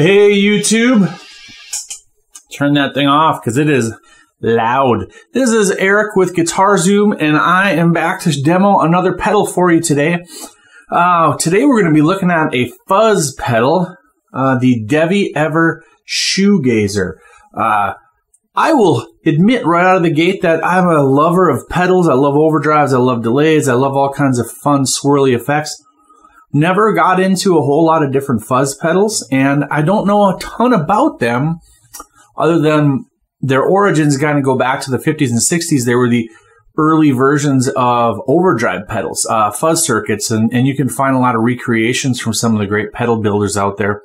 Hey YouTube, turn that thing off because it is loud. This is Eric with Guitar Zoom, and I am back to demo another pedal for you today. Today we're going to be looking at a Fuzze pedal, the Devi-Ever Shoegazer. I will admit right out of the gate that I'm a lover of pedals. I love overdrives, I love delays, I love all kinds of fun swirly effects. Never got into a whole lot of different Fuzze pedals, and I don't know a ton about them other than their origins kind of go back to the 50s and 60s. They were the early versions of overdrive pedals, fuzz circuits, and you can find a lot of recreations from some of the great pedal builders out there.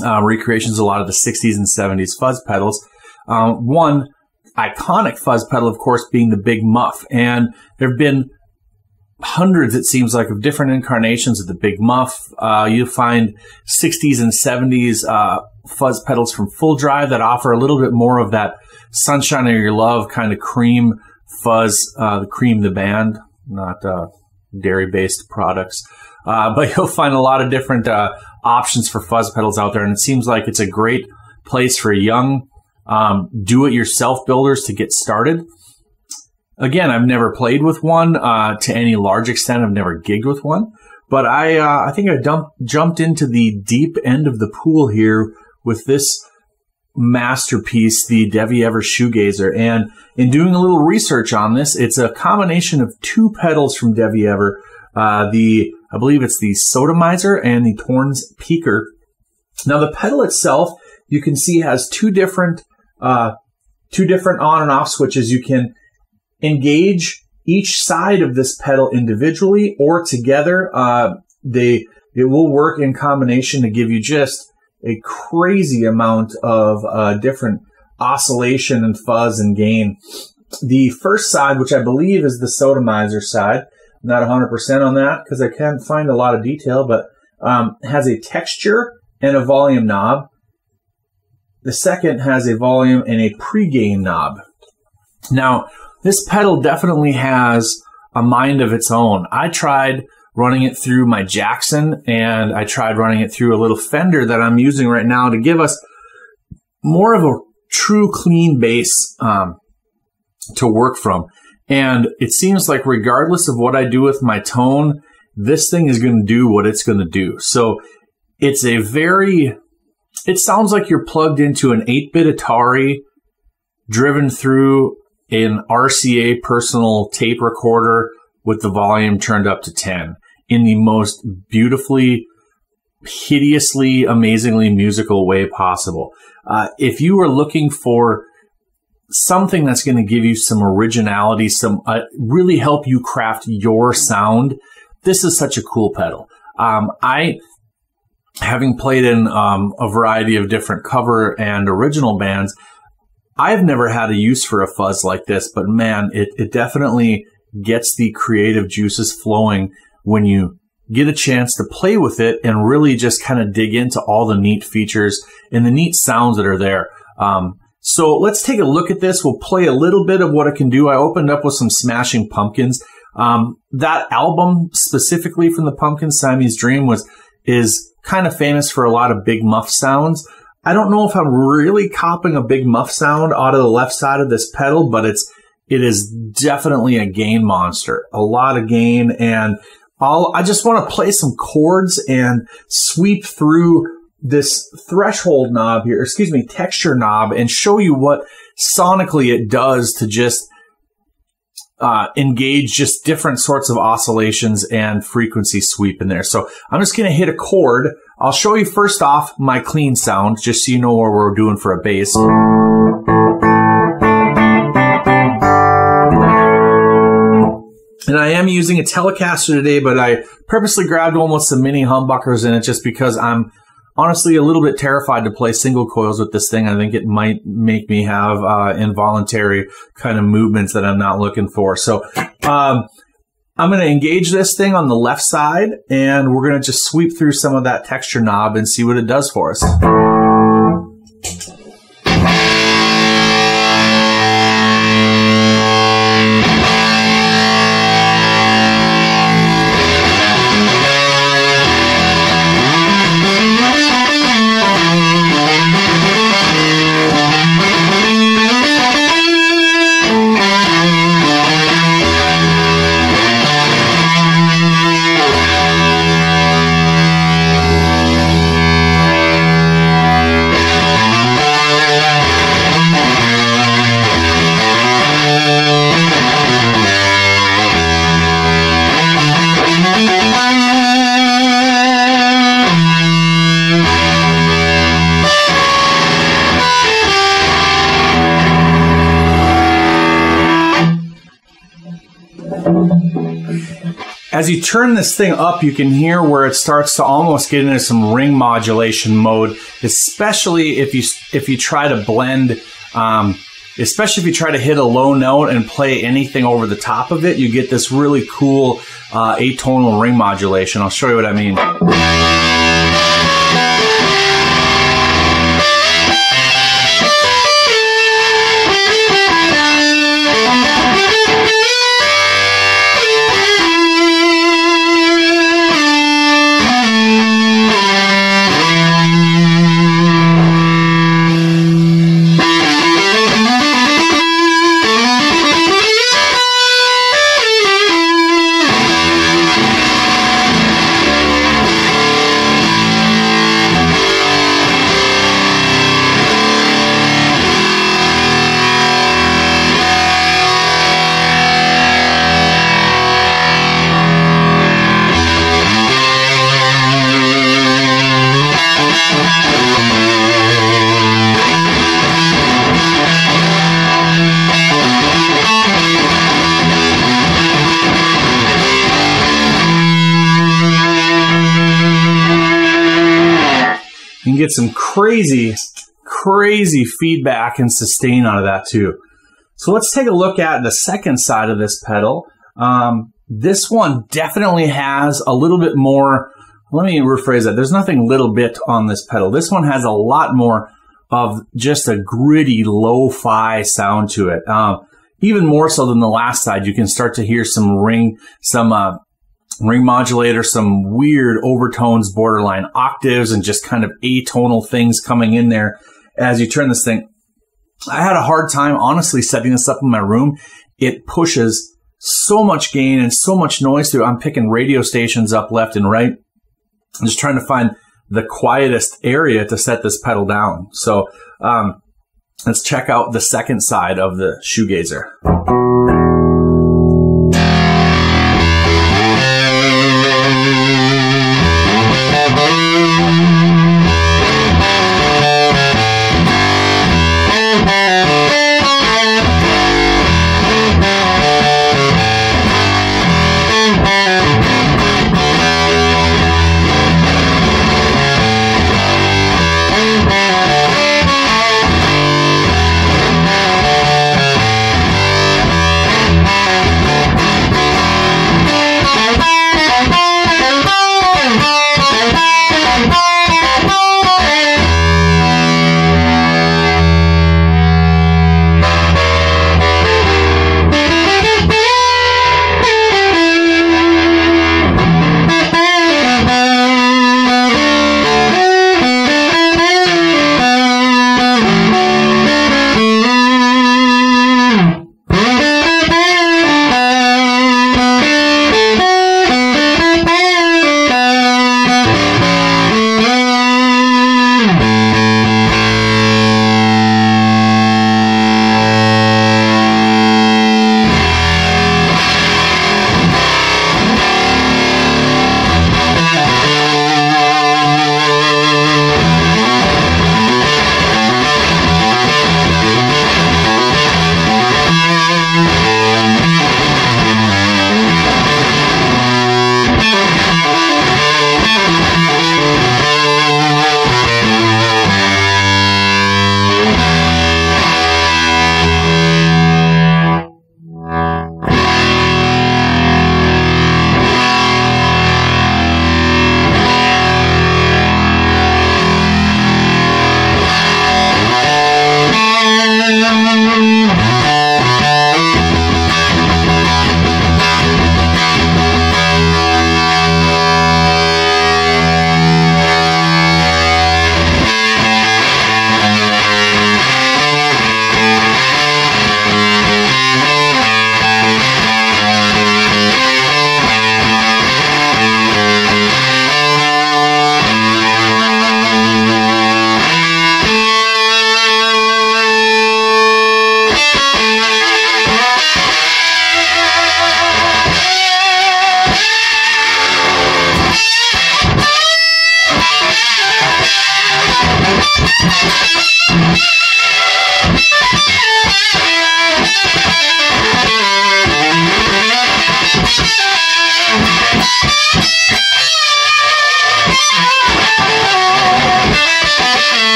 Recreations of a lot of the 60s and 70s Fuzze pedals. One iconic Fuzze pedal, of course, being the Big Muff, and there have been hundreds, it seems like, of different incarnations of the Big Muff. You'll find 60s and 70s Fuzze pedals from Full Drive that offer a little bit more of that Sunshine of Your Love kind of cream fuzz, Cream the band, not dairy-based products. But you'll find a lot of different options for Fuzze pedals out there, and it seems like it's a great place for young do-it-yourself builders to get started. Again, I've never played with one to any large extent. I've never gigged with one, but I think I jumped into the deep end of the pool here with this masterpiece, the Devi-Ever Shoegazer. And in doing a little research on this, it's a combination of two pedals from Devi-Ever. I believe it's the Sodomizer and the Torn's Peaker. Now, the pedal itself, you can see, has two different on and off switches. You can engage each side of this pedal individually or together. It will work in combination to give you just a crazy amount of different oscillation and fuzz and gain. The first side, which I believe is the Sodomizer side, I'm not 100% on that because I can't find a lot of detail, but has a texture and a volume knob. The second has a volume and a pre-gain knob. Now, this pedal definitely has a mind of its own. I tried running it through my Jackson, and I tried running it through a little Fender that I'm using right now to give us more of a true clean bass to work from. And it seems like regardless of what I do with my tone, this thing is going to do what it's going to do. So it's it sounds like you're plugged into an 8-bit Atari driven through an RCA personal tape recorder with the volume turned up to 10 in the most beautifully, hideously, amazingly musical way possible. If you are looking for something that's going to give you some originality, really help you craft your sound, this is such a cool pedal. Having played in a variety of different cover and original bands, I've never had a use for a fuzz like this, but man, it definitely gets the creative juices flowing when you get a chance to play with it and really just kind of dig into all the neat features and the neat sounds that are there. So let's take a look at this. We'll play a little bit of what it can do. I opened up with some Smashing Pumpkins. That album specifically from the Pumpkins, Siamese Dream, is kind of famous for a lot of Big Muff sounds. I don't know if I'm really copying a Big Muff sound out of the left side of this pedal, but it is definitely a gain monster. A lot of gain, and I just want to play some chords and sweep through this threshold knob here, texture knob, and show you what sonically it does to just engage just different sorts of oscillations and frequency sweep in there. So I'm just going to hit a chord. I'll show you first off my clean sound, just so you know what we're doing for a bass. And I am using a Telecaster today, but I purposely grabbed one with some mini humbuckers in it just because I'm honestly a little bit terrified to play single coils with this thing. I think it might make me have involuntary kind of movements that I'm not looking for. So I'm going to engage this thing on the left side, and we're going to just sweep through some of that texture knob and see what it does for us. As you turn this thing up, you can hear where it starts to almost get into some ring modulation mode, especially if you try to blend, especially if you try to hit a low note and play anything over the top of it, you get this really cool atonal ring modulation. I'll show you what I mean. You can get some crazy feedback and sustain out of that too. So let's take a look at the second side of this pedal. This one definitely has a little bit more, let me rephrase that. There's nothing little bit on this pedal. This one has a lot more of just a gritty lo-fi sound to it. Even more so than the last side, you can start to hear some ring modulator, some weird overtones, borderline octaves, and just kind of atonal things coming in there as you turn this thing. I had a hard time, honestly, setting this up in my room. It pushes so much gain and so much noise through. I'm picking radio stations up left and right. I'm just trying to find the quietest area to set this pedal down. So let's check out the second side of the shoegazer.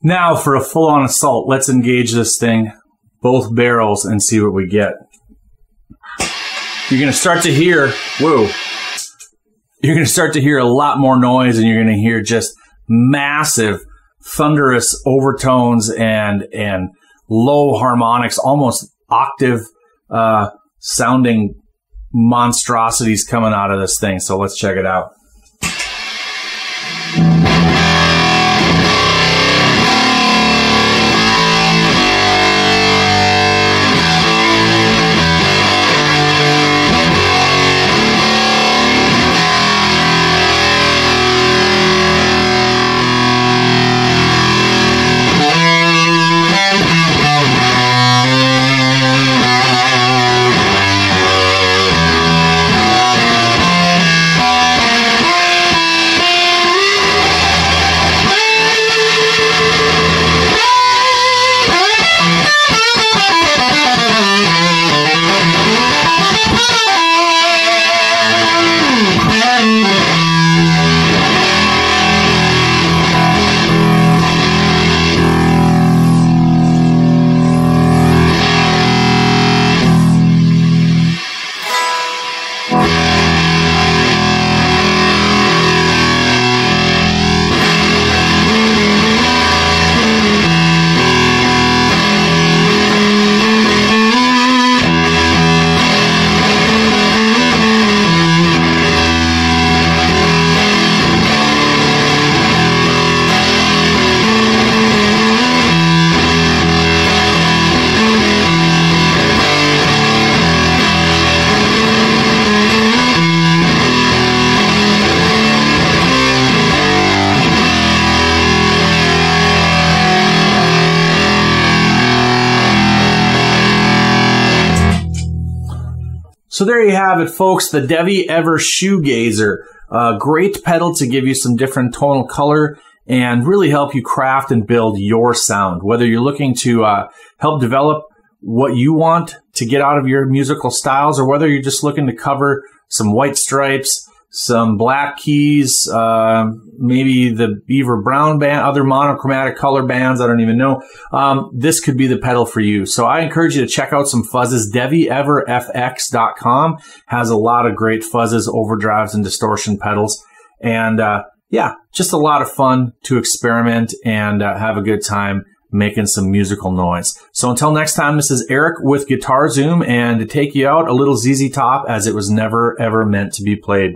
Now for a full-on assault, let's engage this thing, both barrels, and see what we get. You're going to start to hear, whoa, you're going to start to hear a lot more noise, and you're going to hear just massive, thunderous overtones and low harmonics, almost octave sounding monstrosities coming out of this thing. So let's check it out. So there you have it, folks, the Devi-Ever Shoegazer. Great pedal to give you some different tonal color and really help you craft and build your sound. Whether you're looking to help develop what you want to get out of your musical styles, or whether you're just looking to cover some white stripes, some black keys, maybe the Beaver Brown band, other monochromatic color bands, I don't even know. This could be the pedal for you. So I encourage you to check out some fuzzes. Devi-Ever-FX.com has a lot of great fuzzes, overdrives, and distortion pedals. And yeah, just a lot of fun to experiment and have a good time making some musical noise. So until next time, this is Eric with Guitar Zoom, and to take you out, a little ZZ Top, as it was never ever meant to be played.